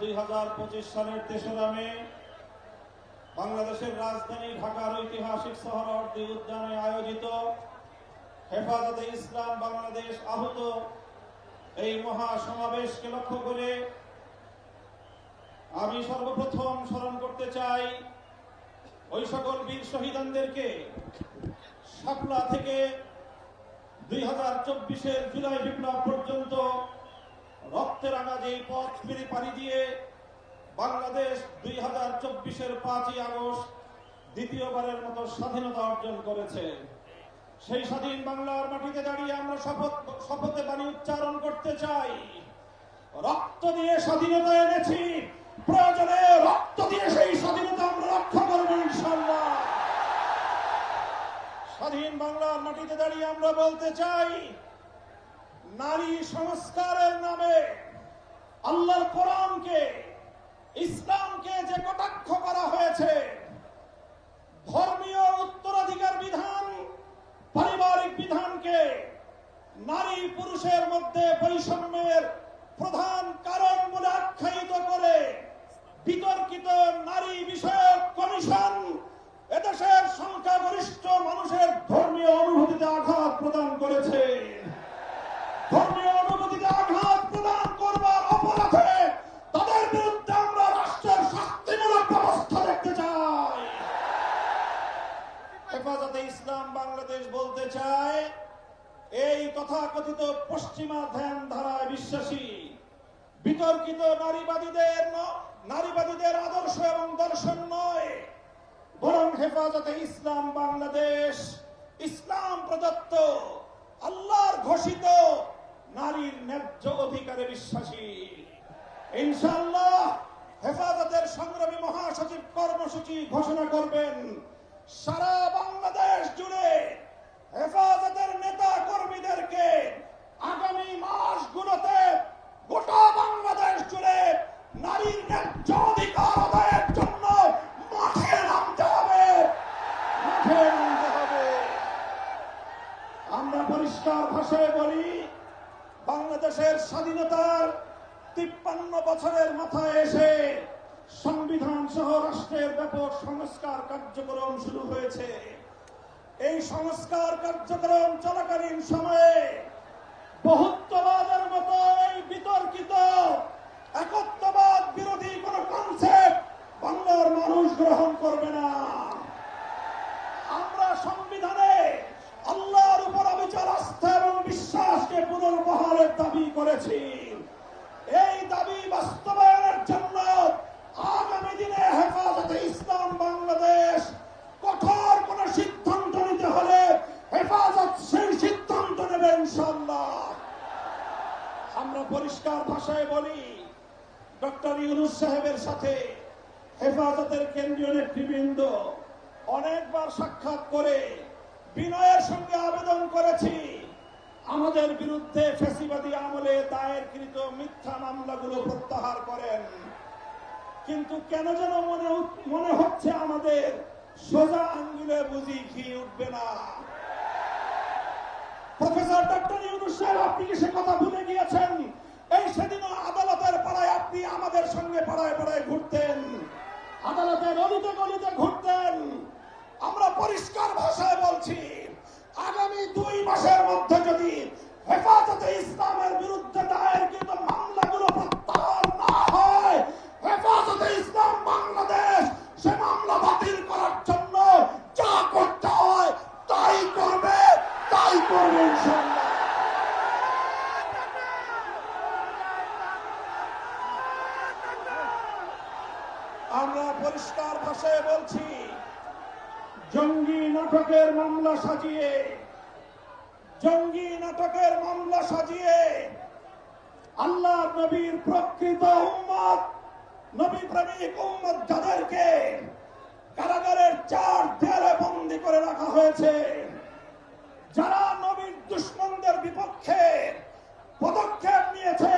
2025 সালের 3রা মে বাংলাদেশের রাজধানী ঢাকার ঐতিহাসিক সোহরাওয়ার্দী উদ্যানে আয়োজিত হেফাজতে ইসলাম বাংলাদেশ আহত এই মহা সমাবেশকে লক্ষ্য করে আমি সর্বপ্রথম স্মরণ করতে চাই ওই সকল বীর শহীদদেরকে শাপলা থেকে 2024-এর জুলাই বিপ্লব পর্যন্ত রক্তে রাঙা যে পথ পাড়ি দিয়ে বাংলাদেশ 2024-এর 5ই আগস্ট দ্বিতীয়বারের মতো স্বাধীনতা অর্জন করেছে। সেই স্বাধীন বাংলার মাটিতে দাঁড়িয়ে আমরা শপথে বাণী উচ্চারণ করতে চাই, রক্ত দিয়ে স্বাধীনতা এনেছি, প্রয়োজনে রক্ত দিয়ে সেই স্বাধীনতা আমরা রক্ষা করব ইনশাআল্লাহ। স্বাধীন বাংলার মাটিতে দাঁড়িয়ে আমরা বলতে চাই, নারী সংস্কারের নামে আল্লাহর কোরআনকে, ইসলামকে যে কটাক্ষ করা হয়েছে, ধর্মীয় উত্তরাধিকার বিধান, পারিবারিক বিধানকে নারী পুরুষের মধ্যে বৈষম্যের প্রধান কারণ বলে আখ্যায়িত করে বিতর্কিত নারী বিষয়ক কমিশন এদেশের সংখ্যাগরিষ্ঠ মানুষের ধর্মীয় অনুভূতিতে আঘাত প্রদান করেছে। ধর্মীয় অনুভূতিতে আঘাত প্রদান করবার অপরাধে তাদের বিরুদ্ধে আমরা রাষ্ট্রের শাস্তিমূলক ব্যবস্থা দেখতে চাই। হেফাজতে ইসলাম বাংলাদেশ বলতে চায়, এই তথাকথিত পশ্চিমা ধ্যান ধারায় বিশ্বাসী বিতর্কিত নারীবাদীদের আদর্শ এবং দর্শন নয়, বরং হেফাজতে ইসলাম বাংলাদেশ ইসলাম প্রদত্ত আল্লাহর ঘোষিত নারীর ন্যায্য অধিকারে বিশ্বাসী। ইনশাআল্লাহ হেফাজতের সংগ্রামী মহাসচিব কর্মসূচি ঘোষণা করবেন। সারা বাংলাদেশ জুড়ে হেফাজতের নেতা কর্মীদেরকে আগামী মাসগুলোতে গোটা বাংলাদেশ জুড়ে নারীর ন্যায্য অধিকার আদায়ের জন্য মাঠে নামতে হবে। আমরা পরিষ্কার ভাষায় বলি, বাংলাদেশের স্বাধীনতার 53 বছরের মাথায় এসে সংবিধান সহ রাষ্ট্রের ব্যাপক সংস্কার কার্যক্রম শুরু হয়েছে। এই সংস্কার কার্যক্রম চলাকালীন সময়ে বহুত্ববাদের মতো এই বিতর্কিত একত্ববাদ বিরোধী কোন কনসেপ্ট বাংলার মানুষ গ্রহণ করবে না। আমরা সংবিধানে আল্লাহর উপর অবিচল আস্থা এবং বিশ্বাসকে পুনর্বহালের দাবি করেছি। এই দাবি বাস্তবায়নের জন্য আগামী দিনে হেফাজতে ইসলাম বাংলাদেশ কঠোর কোন সিদ্ধান্ত নিতে হলে হেফাজত সেই সিদ্ধান্ত নেবে ইনশাআল্লাহ। আমরা পরিষ্কার ভাষায় বলি, ডক্টর ইউনূস সাহেবের সাথে হেফাজতের কেন্দ্রীয় নেতৃবৃন্দ অনেকবার সাক্ষাৎ করে বিনয়ের সঙ্গে আবেদন করেছি, আমাদের বিরুদ্ধে ফ্যাসিবাদী আমলে দায়েরকৃত মিথ্যা মামলাগুলো প্রত্যাহার করেন। কিন্তু কেন যেন মনে হচ্ছে আমাদের সোজা আঙ্গুলে বুঝি ঘি উঠবে না। প্রফেসর ডক্টর ইউনূস সাহেব, আপনি কি সে কথা ভুলে গিয়েছেন? এই সেদিনও আদালতের পাড়ায় আপনি আমাদের সঙ্গে পাড়ায় পাড়ায় ঘুরতেন, আদালতের অলিতে গলিতে ঘুরতেন। আমরা পরিষ্কার ভাষায় বলছি, আগামী 2 মাসের মধ্যে যদি হেফাজতে ইসলামের বিরুদ্ধে দায়েরকৃত মামলাগুলো প্রত্যাহার না হয়, হেফাজতে ইসলাম বাংলাদেশ সে মামলা বাতিল করার জন্য যা করতে হয় তাই করবে ইনশাআল্লাহ। আমরা পরিষ্কার ভাষায় বলছি, জঙ্গি নাটকের মামলা সাজিয়ে আল্লাহ নবীর প্রকৃত উম্মত, নবী প্রেমিক উম্মত যাদেরকে কারাগারের 4 দেয়ালে বন্দী করে রাখা হয়েছে, যারা নবীর দুশমনদের বিপক্ষে পদক্ষেপ নিয়েছে,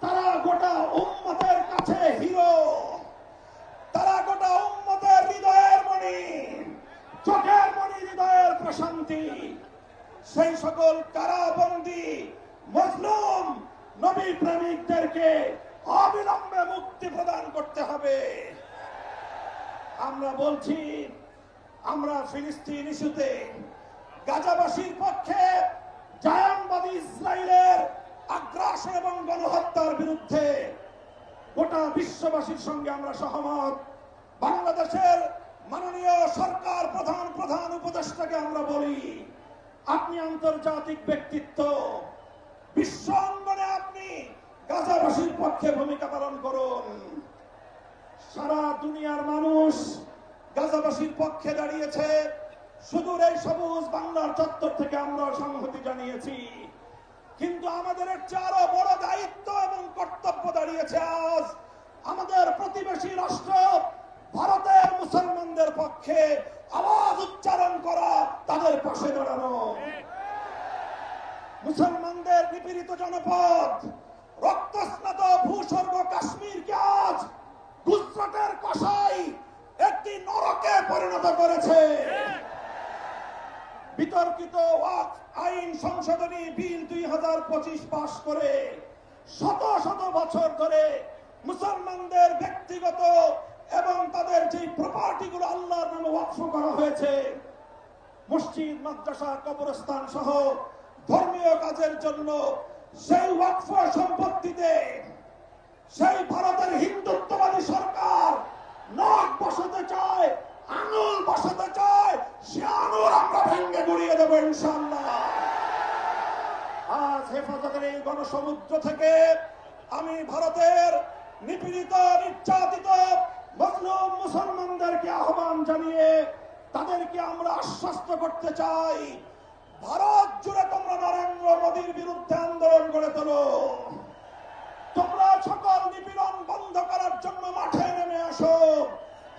তারা গোটা উম্মতের কাছে হিরো, তারা গোটা উম্মতের হৃদয়ের মণি, চোখের মণি, হৃদয়ের প্রশান্তি। সেই সকল কারাবন্দী মজলুম নবী প্রেমিকদেরকে অবিলম্বে মুক্ত মুক্তি প্রদান করতে হবে। আমরা বলছি, আমরা ফিলিস্তিন ইস্যুতে গাজাবাসীর পক্ষে, জায়নবাদী ইসরায়েলের আগ্রাসন এবং গণহত্যার বিরুদ্ধে গোটা বিশ্ববাসীর সঙ্গে আমরা সহমত। বাংলাদেশের মাননীয় সরকার প্রধান উপদেষ্টাকে আমরা বলি, আপনি আন্তর্জাতিক ব্যক্তিত্ব, বিশ্ব অঙ্গনে আপনি গাজাবাসীর পক্ষে ভূমিকা পালন করুন। সারা দুনিয়ার মানুষ গাজাবাসীর পক্ষে দাঁড়িয়েছে। সুদূর এই সবুজ বাংলার চত্বর থেকে আমরা সংহতি জানিয়েছি, কিন্তু আমাদের চেয়ে আরো বড় দায়িত্ব এবং কর্তব্য দাঁড়িয়েছে আজ আমাদের প্রতিবেশী রাষ্ট্র ভারতের মুসলমানদের পক্ষে আওয়াজ উচ্চারণ করা, তাদের পাশে দাঁড়ানো। মুসলমানদের নিপীড়িত জনপদ, রক্তস্নাত ভূস্বর্গ কাশ্মীরকে আজ গুজরাটের কসাই একটি নরকে পরিণত করেছে। বিতর্কিত ওয়াকফ আইন সংশোধনী বিল 2025 পাশ করে শত শত বছর ধরে মুসলমানদের ব্যক্তিগত এবং তাদের যে প্রপার্টিগুলো আল্লাহর নামে ওয়াকফ করা হয়েছে, মসজিদ, মাদ্রাসা, কবরস্থান সহ ধর্মীয় কাজের জন্য, সেই ওয়াকফ সম্পত্তিতে সেই ভারতের হিন্দুত্ববাদী সরকার নখ বসাতে চায়, আঙুল বসাতে চায়। সে আঙুল আমরা ভেঙে গুড়িয়ে দেবো ইনশাআল্লাহ। আজ হেফাজতের এই গণসমুদ্র থেকে আমি ভারতের নিপীড়িত, নির্যাতিত মজলুম মুসলমানদেরকে আহ্বান জানিয়ে তাদেরকে আমরা আশ্বস্ত করতে চাই, ভারত জুড়ে তোমরা নরেন্দ্র মোদীর বিরুদ্ধে আন্দোলন গড়ে তোলো। তোমরা সকল নিপীড়ন বন্ধ করার জন্য মাঠে নেমে আসো।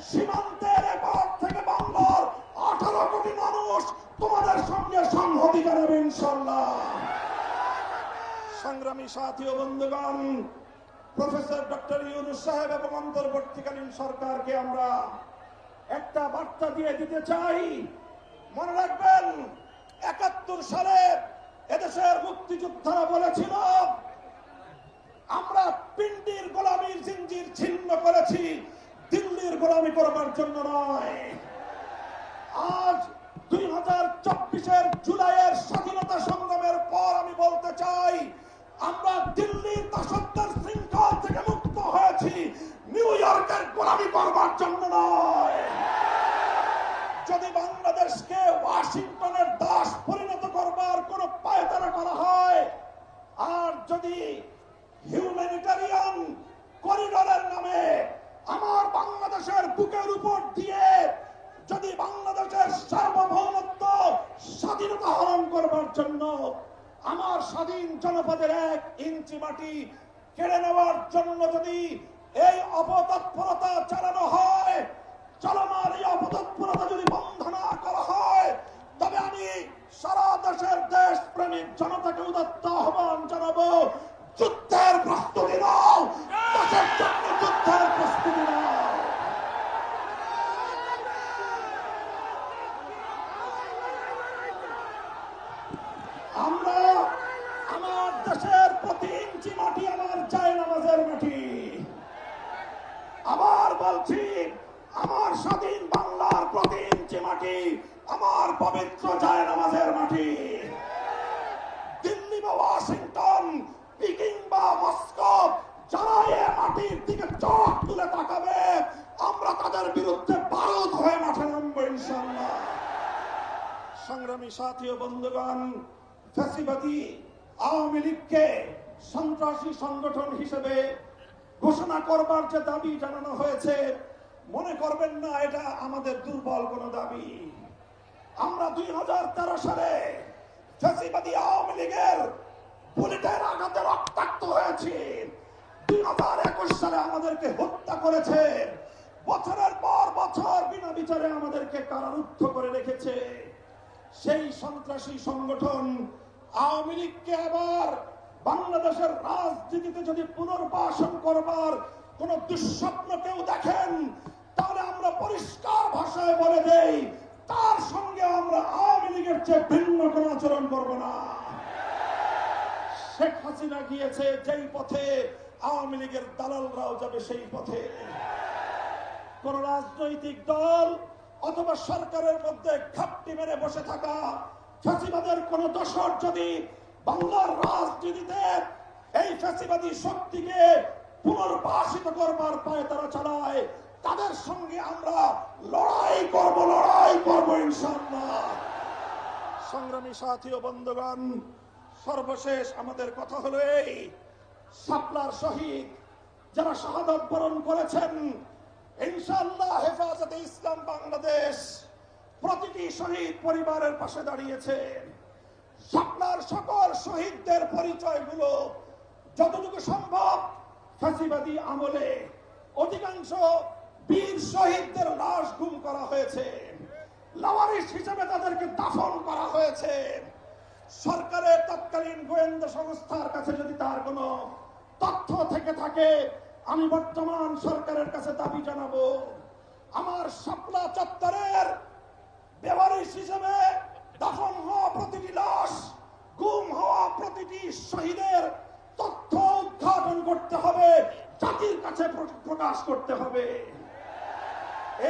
সীমান্তের এপার থেকে বাংলার 18 কোটি মানুষ তোমাদের সঙ্গে সংহতি জানাবে ইনশাআল্লাহ। সংগ্রামী সাথী ও বন্ধুগণ, প্রফেসর ডক্টর ইউনূস সাহেব এবং অন্তর্বর্তীকালীন সরকারকে আমরা একটা বার্তা দিয়ে দিতে চাই। মনে রাখবেন, 71 সালে এদেশের মুক্তিযোদ্ধারা বলেছিল, আমরা পিন্ডির গোলামীর জিঞ্জির ছিন্ন করেছি, দিল্লির গোলামি করবার জন্য নয়। আজ 2024-এর জুলাইয়ের স্বাধীনতা সংগ্রামের পর আমি বলতে চাই, আমরা দিল্লির দাসত্বের শৃঙ্খল থেকে মুক্ত হয়েছি, নিউ ইয়র্কের গোলামি করবার জন্য নয়। যদি বাংলাদেশকে ওয়াশিংটনের দাস পরিণত করবার কোন পায়তারা করা হয়, আর যদি হিউম্যানিটারিয়ান করিডোরের নামে আমার বাংলাদেশের বুকের উপর দিয়ে যদি বাংলাদেশের সার্বভৌমত্ব, স্বাধীনতা হরণ করবার জন্য আমার স্বাধীন জনপদের 1 ইঞ্চি মাটি কেড়ে নেওয়ার জন্য যদি এই অপতৎপরতা চালানো হয়, চলমান এই অপতৎপরতা যদি বন্ধ না করা হয়, তবে আমি সারা দেশের দেশপ্রেমিক জনতাকে উদাত্ত আহ্বান জানাবো, যুদ্ধের প্রস্তুতি নাও, দেশের জন্য যুদ্ধের প্রস্তুতি নাও। আমরা আমার দেশের প্রতি ইঞ্চি মাটি আমার জায়নামাজের মাটি। আবার বলছি, আমার স্বাধীন বাংলার প্রতি ইঞ্চি মাটি আমার পবিত্র জায়নামাজের মাটি। দিল্লি বা ওয়াশিংটন, পিকিং বা মস্কো, যারা এই মাটির দিকে চোখ তুলে তাকাবে, আমরা তাদের বিরুদ্ধে বারুদ হয়ে মাঠে নামবো ইনশাআল্লাহ। সংগ্রামী সাথী ও বন্ধুগণ, ফ্যাসিবাদী আওয়ামী লীগকে সন্ত্রাসী সংগঠন হিসেবে ঘোষণা করবার যে দাবি জানানো হয়েছে, মনে করবেন না এটা আমাদের দুর্বল কোনো দাবি। আমরা 2013 সালে ফ্যাসিবাদী আওয়ামী লীগের বুলেটের আঘাতে রক্তাক্ত হয়েছি। 2021 সালে আমাদেরকে হত্যা করেছে, বছরের পর বছর বিনা বিচারে আমাদেরকে কারারুদ্ধ করে রেখেছে। সেই সন্ত্রাসী সংগঠন আওয়ামী লীগকে আবার বাংলাদেশের রাজনীতিতে যদি পুনর্বাসন করবার কোন দুঃস্বপ্ন কেউ দেখেন, তাহলে আমরা পরিষ্কার ভাষায় বলে দেই, তার সঙ্গে আমরা আওয়ামী লীগের চেয়ে ভিন্ন কোন আচরণ করব না। শেখ হাসিনা গিয়েছে যেই পথে, আওয়ামী লীগের দালালরাও যাবে সেই পথে। কোন রাজনৈতিক দল অথবা সরকারের মধ্যে ঘাপটি মেরে বসে থাকা ফ্যাসিবাদের কোন দোসর যদি বাংলার রাজনীতিতে এই ফ্যাসিবাদী শক্তিকে পুনর্বাসিত করবার পায়ে তারা চালায়, তাদের সঙ্গে আমরা লড়াই করব ইনশাআল্লাহ। সংগ্রামী সাথী ও বন্ধুগণ, সর্বশেষ আমাদের কথা হলো এই, শাপলার শহীদ যারা শাহাদাত বরণ করেছেন, ইনশাআল্লাহ হেফাজতে ইসলাম বাংলাদেশ প্রতিটি শহীদ পরিবারের পাশে দাঁড়িয়েছে। শাপলার সকল শহীদদের পরিচয়গুলো যতটুকু সম্ভব ফ্যাসিবাদী আমলে অধিকাংশ বীর শহীদদের লাশ গুম করা হয়েছে, লাওয়ারিস হিসেবে তাদেরকে দাফন করা হয়েছে। সরকারের তৎকালীন গোয়েন্দা সংস্থার কাছে যদি তার কোনো তথ্য থেকে থাকে, আমি বর্তমান সরকারের কাছে দাবি জানাবো, আমার শাপলা চত্বরের বেওয়ারিশ হিসেবে দাফন হওয়া প্রতিটি লাশ, গুম হওয়া প্রতিটি শহীদের তথ্য উদ্ঘাটন করতে হবে, জাতির কাছে প্রকাশ করতে হবে।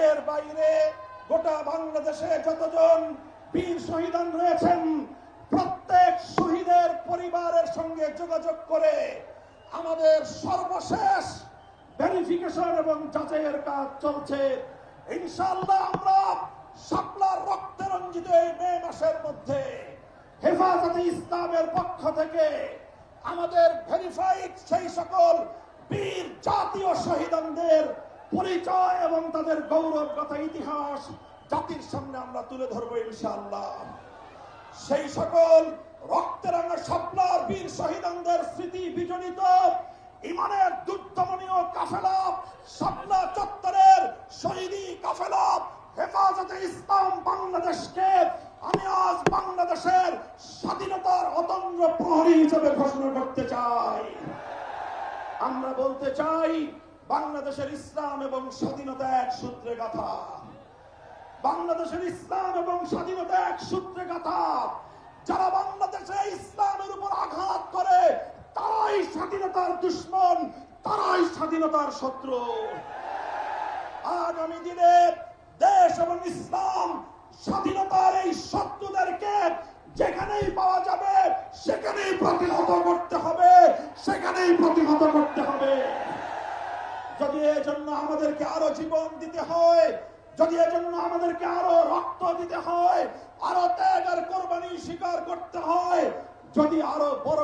এর বাইরে গোটা বাংলাদেশে যতজন বীর শহীদান রয়েছেন, প্রত্যেক শহীদের পরিবারের সঙ্গে যোগাযোগ করে আমাদের সর্বশেষ ভেরিফিকেশন এবং যাচাইয়ের কাজ চলছে। ইনশাআল্লাহ আমরা শাপলার রক্তে রঞ্জিত এই মে মাসের মধ্যে হেফাজতে ইসলামের পক্ষ থেকে আমাদের ভেরিফাইড সেই সকল বীর জাতীয় শহীদানদের পরিচয় এবং তাদের গৌরবগাথা ইতিহাস জাতির সামনে আমরা তুলে ধরবো ইনশাআল্লাহ। সেই সকল রক্তেরাঙা শাপলার বীর শহীদানদের স্মৃতি বিজড়িত ইমানের দুর্দমনীয় কাফেলা, শাপলা চত্বরের শহীদি কাফেলা হেফাজতে ইসলাম বাংলাদেশকে আমি আজ বাংলাদেশের স্বাধীনতার অতন্দ্র প্রহরী হিসেবে ঘোষণা করতে চাই। আমরা বলতে চাই, বাংলাদেশের ইসলাম এবং স্বাধীনতা এক সূত্রে গাথা। বাংলাদেশের ইসলাম এবং স্বাধীনতা এক সূত্রে গাথা। যারা বাংলাদেশে ইসলামের উপর আঘাত করে তারাই স্বাধীনতার দুশ্মন, তারাই স্বাধীনতার শত্রু। আগামী দিনে দেশ এবং ইসলাম স্বাধীনতার এই শত্রুদেরকে যেখানেই পাওয়া যাবে সেখানেই প্রতিহত করতে হবে, সেখানেই প্রতিহত করতে হবে। যদি এজন্য আমাদেরকে আরো জীবন দিতে হয়, যদি এজন্য আমাদেরকে আরো রক্ত দিতে হয়, আরো ত্যাগ আর কোরবানি স্বীকার করতে হয়, যদি আরো বড়